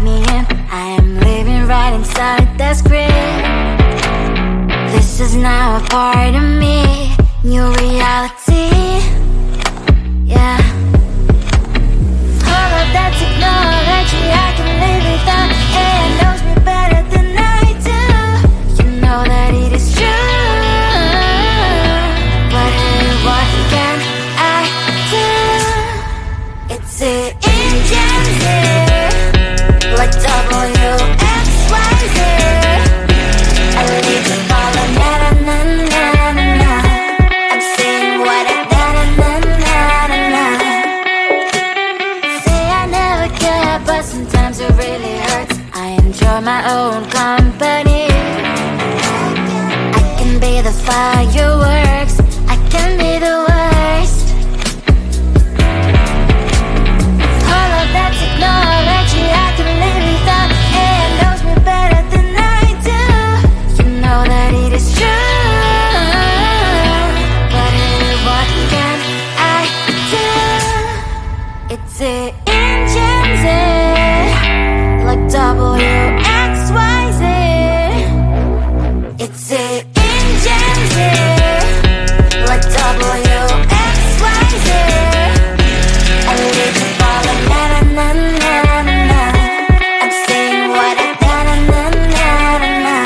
me in. I am living right inside the screen. This is now a part of me, new reality. Yeah. All of that technology I can live without. AI knows me better than I do. You know that it is true. But hey, what can I do? It's the engines here, like WXYZ. I need to follow na-na-na-na-na-na. I'm saying what I na-na-na-na-na. Say I never care, but sometimes it really hurts. I enjoy my own company. I can be the fireworks, I can be the worst. All of that technology I can live without. AI knows me better than I do. You know that it is true. But hey, what can I do? It's the engines, like WXYZ. It's the engines, like WXYZ. I need to follow na-na-na-na-na. I'm saying what I na-na-na-na-na.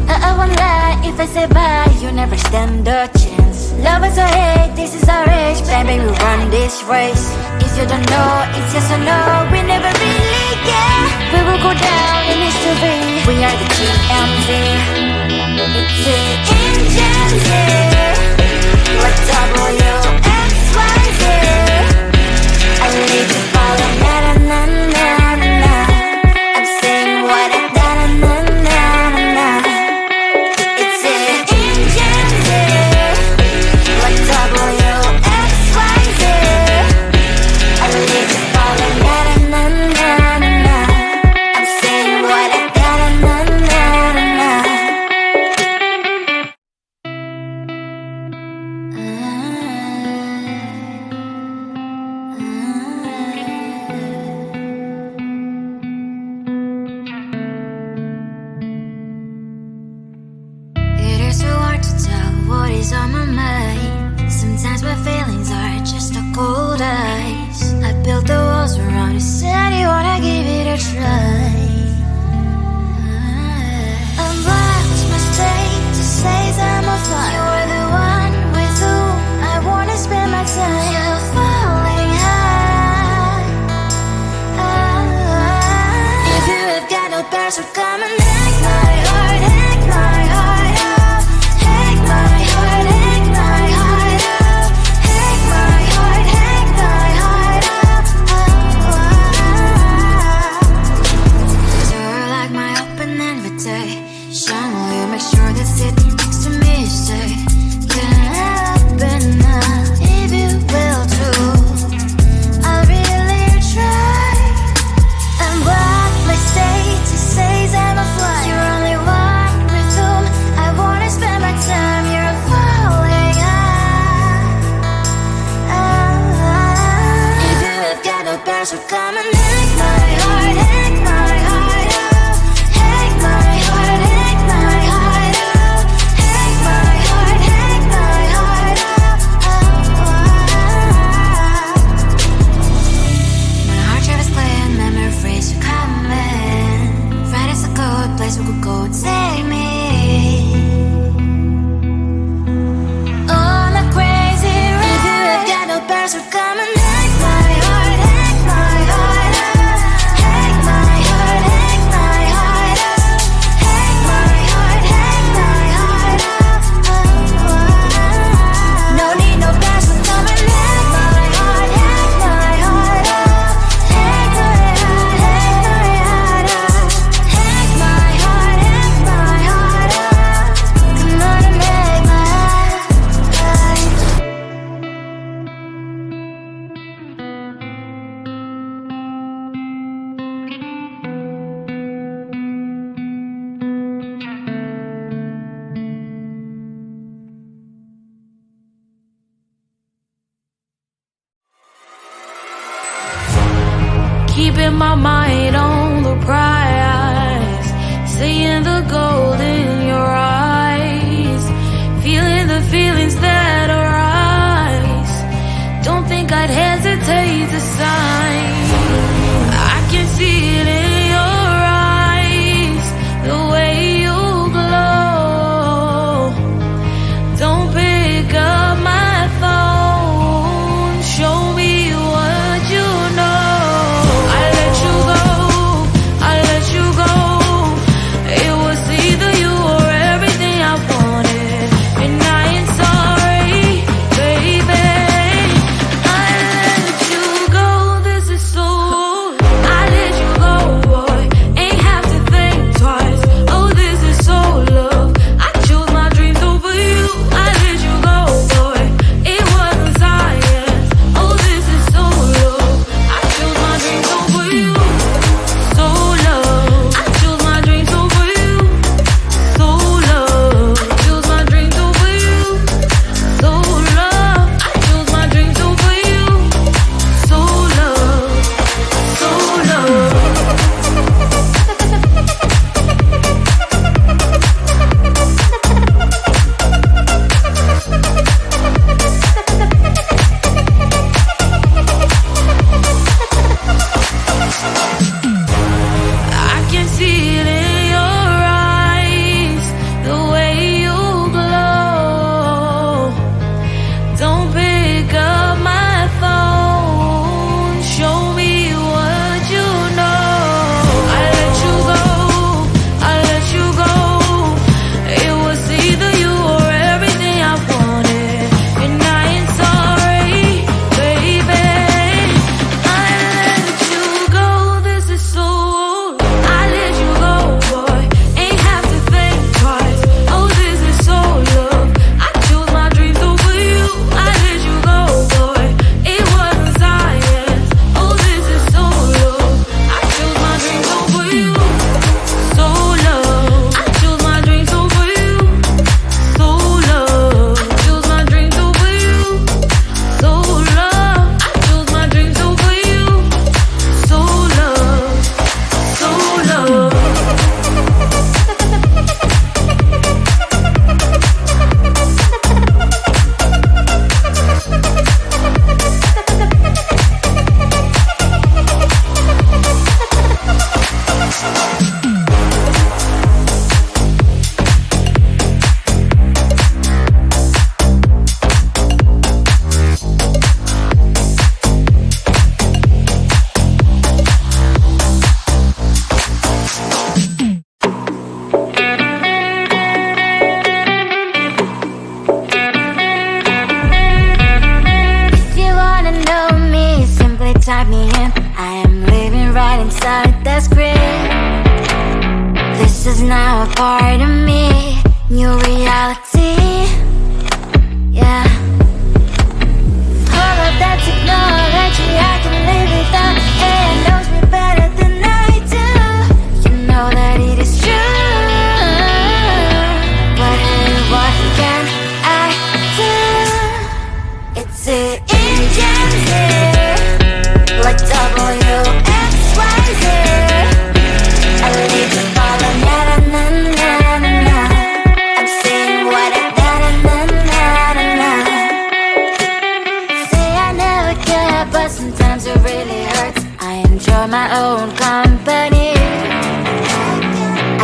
I won't lie if I say bye, you never stand a chance. Love is or hate, this is our age, baby, we run this race. If you don't know, it's yes or no, we never really care. We will go down in history, we are the TMZ. It's the engines here, like WXYZ. I need to follow na-na-na-na-na. I'm saying what I na-na-na-na-na. It's the engines here, like WXYZ. I need to follow na-na-na-na-na. I'm saying what I na-na-na-na-na. It is so hard to tell what is on my mind. Sometimes my feelings are just a cold ice. I built the walls around it, said you wanna give it a try. I'm lost, mistake to say I'm a fly. You're the one with whom I wanna spend my time. You're falling high. If you have got no bears, so come and hack my heart, hack my heart out. Hack my heart, hack my heart out. Hack my heart, hack my heart out. You're like my open invitation. Will you make sure that sitting next to me say, can open up if you will too. I'll really try. And what my status says I'm a fly. You're only one with whom I wanna spend my time. You're falling high. If you have got no bears, so come and hack my heart, hack my heart out. Hack my heart, hack my heart out. the gold in your eyes, feeling the feelings that arise. Don't think I'd hesitate to sign. I can see it in your eyes, the way you glow. Don't pick up my phone, show me what you know. I let you go, I let you go. It was either you or everything I wanted, and I ain't sorry, baby. I let you go, this is so. I let you go, boy, ain't have to think twice. Oh, this is so love. I chose my dreams over you. I let you go, boy, it wasn't science. Oh, this is so love. I chose my dreams over you. So love. I chose my dreams over you. So love. Chose my dreams over you. So love. I chose my dreams over you. So love. So love. I can see it in your eyes, the way you glow. Don't pick up my phone, show me what you know. I let you go, I let you go. It was either you or everything I wanted, and I ain't sorry, baby. I let you go, this is so. I let you go, boy, ain't have to think twice. Oh, this is so love. I chose my dreams over you. I let you go, boy, it wasn't science. Oh, this is so love. I chose my dreams over you. So love. I chose my dreams over you. So love. Chose my dreams over you. So love. I chose my dreams over you. So love. So love. If you wanna know me, simply type me in. I am living right inside the screen. This is now a part of me, new reality. Yeah. All of that technology I can live without. It knows me better than I do. You know that it is true. But hey, what can I do? It's the engines here, like WXYZ. I need to follow, na na na na na na. I'm saying what I na na na na na na. Say I never care, but sometimes it really hurts. I enjoy my own company.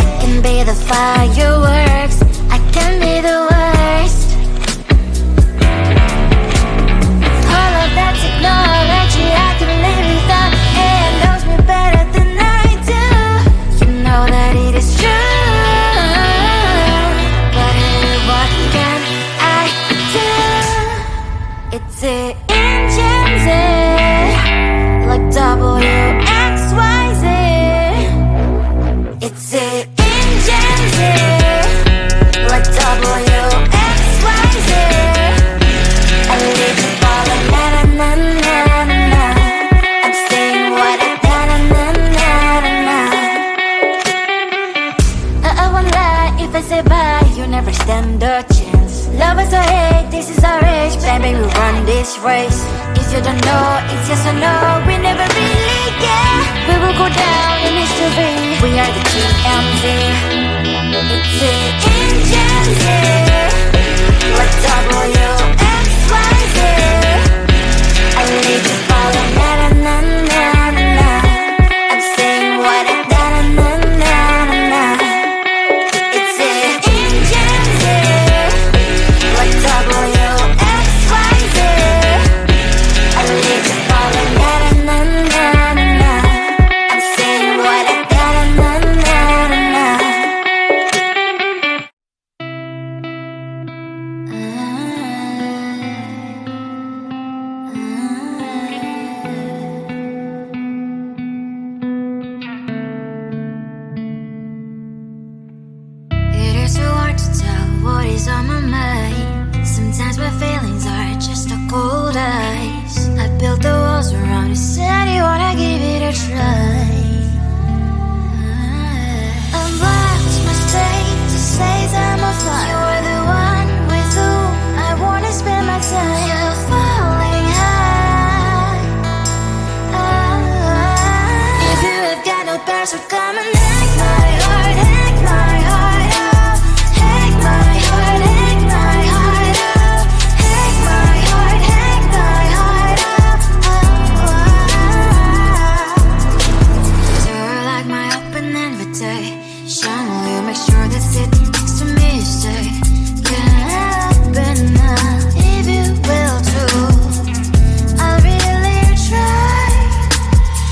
I can be the fireworks, I can be the worst. All of that technology I can live without. It knows me better than I do. You know that it is true. But hey, what can I do? It's the engines, like WXYZ. It's the engines, like WXYZ. I need to follow, na na na na na na. I'm saying what I na na na na na na. I won't lie if I say bye, you never stand a chance. Love us or hate, this is our age, baby, we run this race. If you don't know, it's yes or no, we never really care. We will go down in history, we are the TMZ. what is on my mind. Sometimes my feelings are just a cold ice. I built the walls around you, said you wanna give it a try. I watched my state to say I'm a fly. You're the one with whom I wanna spend my time. You're falling high. If you have got no bears, so come and hack my heart, hack my heart out. Hack my heart, hack my heart out. Hack my heart, hack my heart out. You're like my open invitation. Will you make sure that sitting next to me you say, can happen now, if you will too. I'll really try.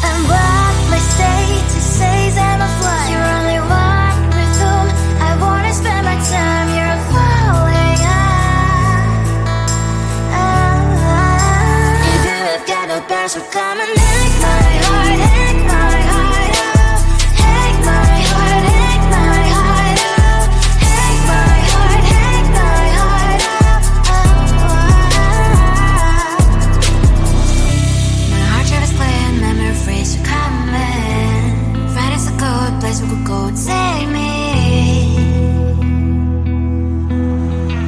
And what my status says I'm a fly. You're only one with whom I wanna spend my time. You're falling high. If you have got no bears, so come and hack my heart, hack my heart out. Hack my heart, hack my heart out. Hack my heart, hack my heart out. My heart drive is clear and memory freeze, you're coming. Friday's a good place we could go, take me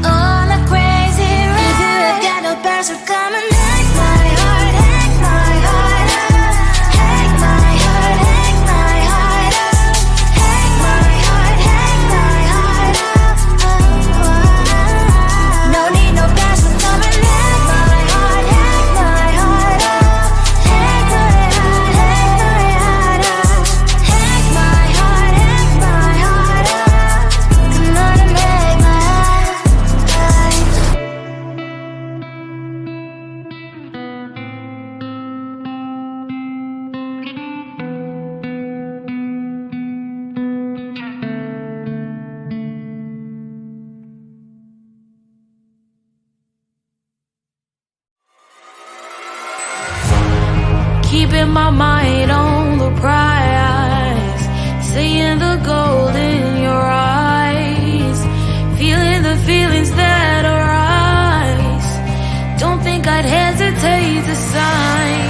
on a crazy ride. If you have got no bears, so come and hack my heart, hack my heart out. Hack my heart, hack my heart out. Hack my heart, hack my heart out. No need no bears, so come and hack my heart, hack my heart out. Hack my heart, hack my heart out. Hack my heart, hack my heart out. Come on and make my heart. Keeping my mind on the prize, seeing the gold in your eyes, feeling the feelings that arise. Don't think I'd hesitate to sign.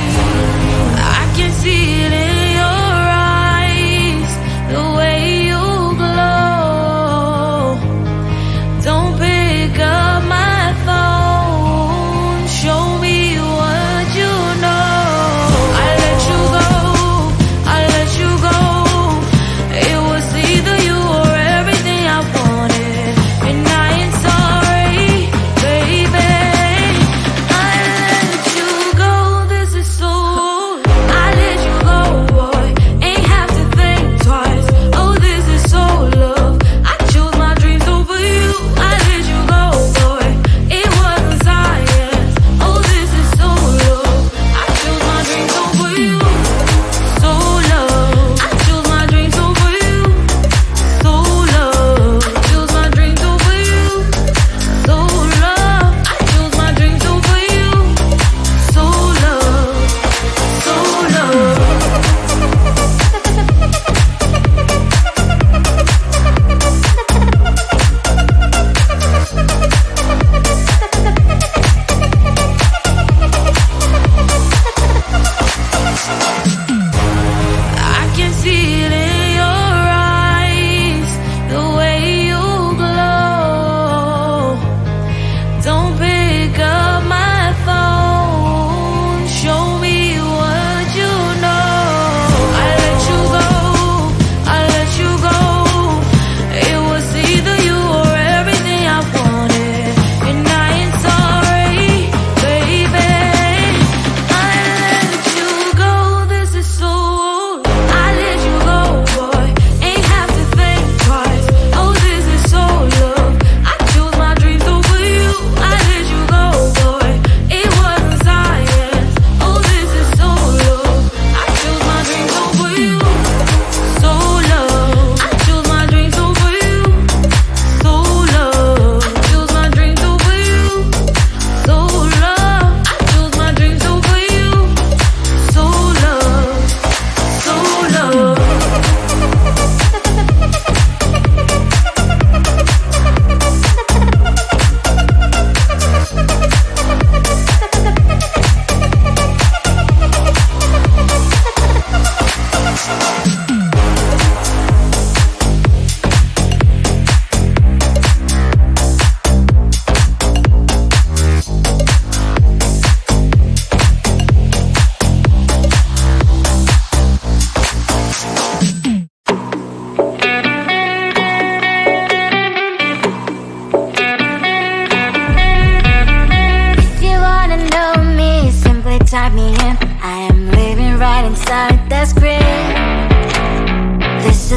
I can see it in your eyes, the way you glow. Don't pick up my phone, show me what you know. I let you go.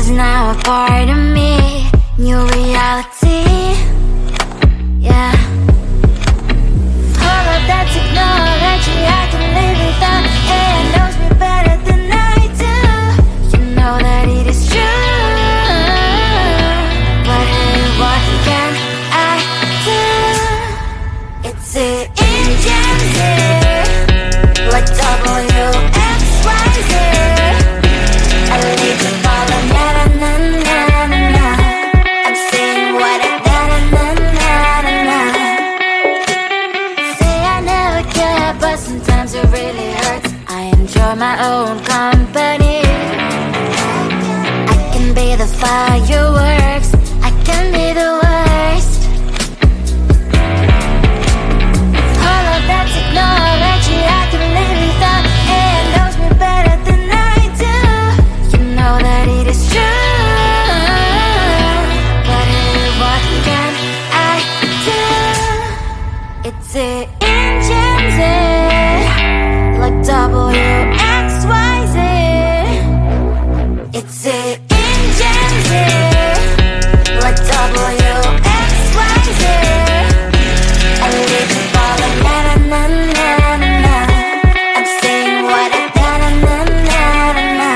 is now a part of me. New reality, yeah. All of that technology I can live without. AI knows me better than I do. You know that it is true. But hey, what can I do? It's the engines here, like WXYZ. I lead to follow, na na na na na. I'm saying what I na. Say I never care, but sometimes it really hurts. I enjoy my own company. I can be the fireworks, I can be the worst. All of that technology I can live without. AI knows me better than I do. You know that it is true. But hey, what can I do? It's the engines here, like WXYZ. It's the engines here, like WXYZ. I live to follow, na na na na na. I'm saying what I na.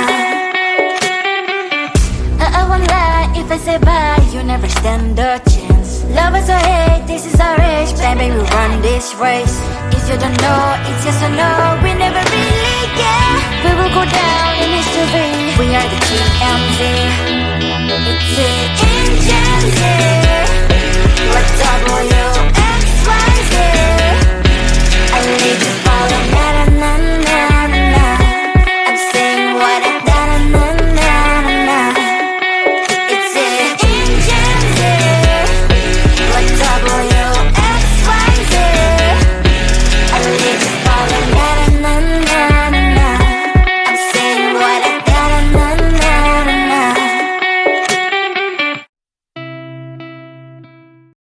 I won't lie if I say bye, you never stand a chance. Love us or hate, this is our age, baby, we run this race. If you don't know, it's yes or no, we never really care. We will go down in history, we are the TMZ. It's the engines here.